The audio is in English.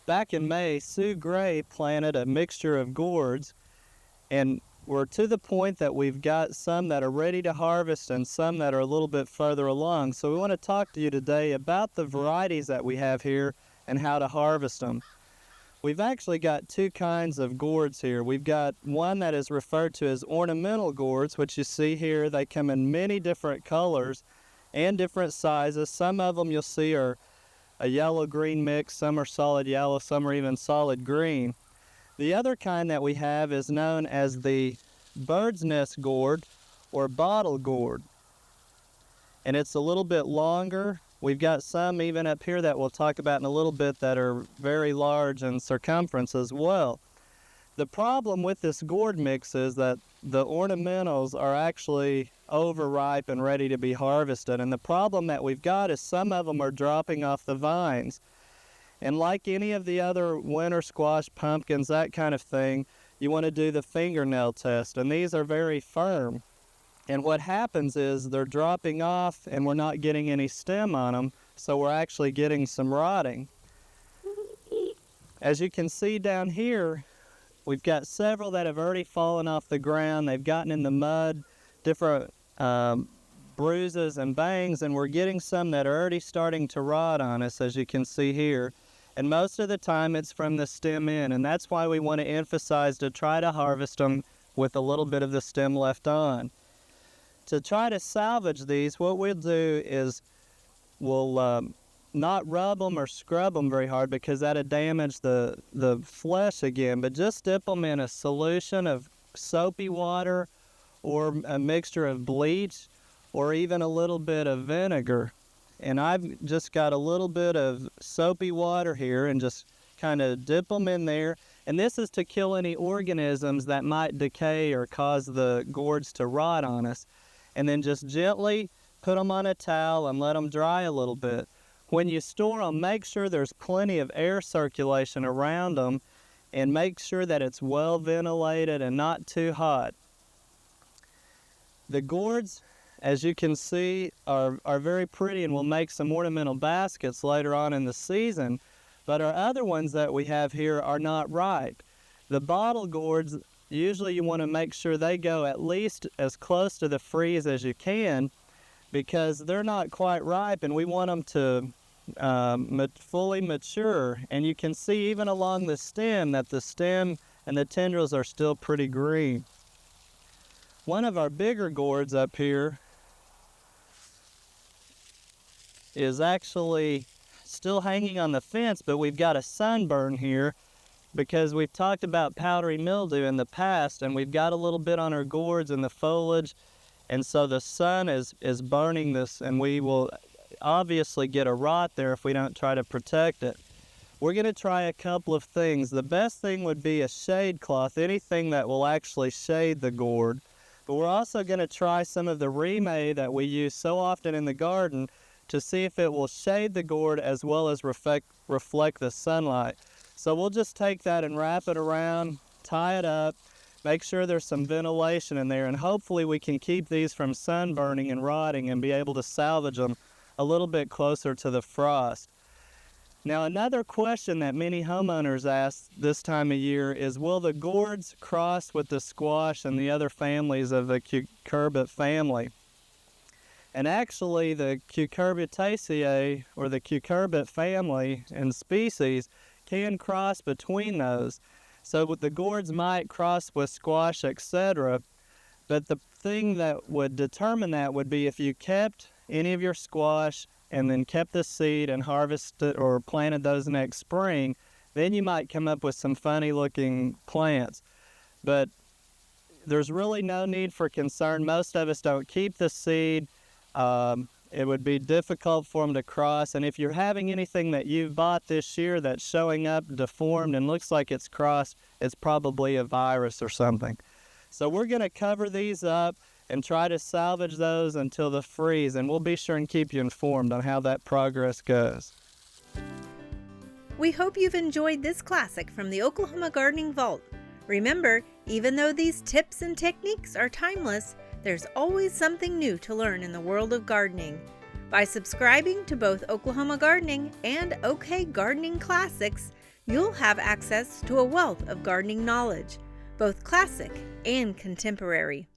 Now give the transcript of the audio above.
back in May, Sue Gray planted a mixture of gourds, and we're to the point that we've got some that are ready to harvest and some that are a little bit further along. So we want to talk to you today about the varieties that we have here and how to harvest them. We've actually got two kinds of gourds here. We've got one that is referred to as ornamental gourds, which you see here. They come in many different colors and different sizes. Some of them you'll see are a yellow-green mix, some are solid yellow, some are even solid green. The other kind that we have is known as the bird's nest gourd or bottle gourd. And it's a little bit longer. We've got some even up here that we'll talk about in a little bit that are very large in circumference as well. The problem with this gourd mix is that the ornamentals are actually overripe and ready to be harvested. And the problem that we've got is some of them are dropping off the vines. And like any of the other winter squash, pumpkins, that kind of thing, you want to do the fingernail test. And these are very firm. And what happens is they're dropping off and we're not getting any stem on them, so we're actually getting some rotting. As you can see down here, we've got several that have already fallen off the ground. They've gotten in the mud, different bruises and bangs, and we're getting some that are already starting to rot on us, as you can see here. And most of the time it's from the stem in, and that's why we want to emphasize to try to harvest them with a little bit of the stem left on. To try to salvage these, what we'll do is we'll not rub them or scrub them very hard because that'll damage the flesh again, but just dip them in a solution of soapy water or a mixture of bleach or even a little bit of vinegar. And I've just got a little bit of soapy water here and just kind of dip them in there. And this is to kill any organisms that might decay or cause the gourds to rot on us. And then just gently put them on a towel and let them dry a little bit. When you store them, make sure there's plenty of air circulation around them and make sure that it's well ventilated and not too hot. The gourds, as you can see, are very pretty, and we'll make some ornamental baskets later on in the season, but our other ones that we have here are not ripe. The bottle gourds, usually you want to make sure they go at least as close to the freeze as you can because they're not quite ripe and we want them to fully mature. And you can see even along the stem that the stem and the tendrils are still pretty green. One of our bigger gourds up here is actually still hanging on the fence, but we've got a sunburn here because we've talked about powdery mildew in the past, and we've got a little bit on our gourds and the foliage, and so the sun is burning this, and we will obviously get a rot there if we don't try to protect it. We're going to try a couple of things. The best thing would be a shade cloth, anything that will actually shade the gourd, but we're also going to try some of the remade that we use so often in the garden to see if it will shade the gourd as well as reflect the sunlight. So we'll just take that and wrap it around, tie it up, make sure there's some ventilation in there, and hopefully we can keep these from sunburning and rotting and be able to salvage them a little bit closer to the frost. Now, another question that many homeowners ask this time of year is, will the gourds cross with the squash and the other families of the cucurbit family? And actually, the Cucurbitaceae, or the cucurbit family and species, can cross between those. So the gourds might cross with squash, etc. But the thing that would determine that would be if you kept any of your squash and then kept the seed and harvested or planted those next spring, then you might come up with some funny looking plants. But there's really no need for concern. Most of us don't keep the seed. It would be difficult for them to cross, and if you're having anything that you've bought this year that's showing up deformed and looks like it's crossed, it's probably a virus or something. So we're going to cover these up and try to salvage those until the freeze, and we'll be sure and keep you informed on how that progress goes. We hope you've enjoyed this classic from the Oklahoma Gardening Vault. Remember, even though these tips and techniques are timeless, there's always something new to learn in the world of gardening. By subscribing to both Oklahoma Gardening and OK Gardening Classics, you'll have access to a wealth of gardening knowledge, both classic and contemporary.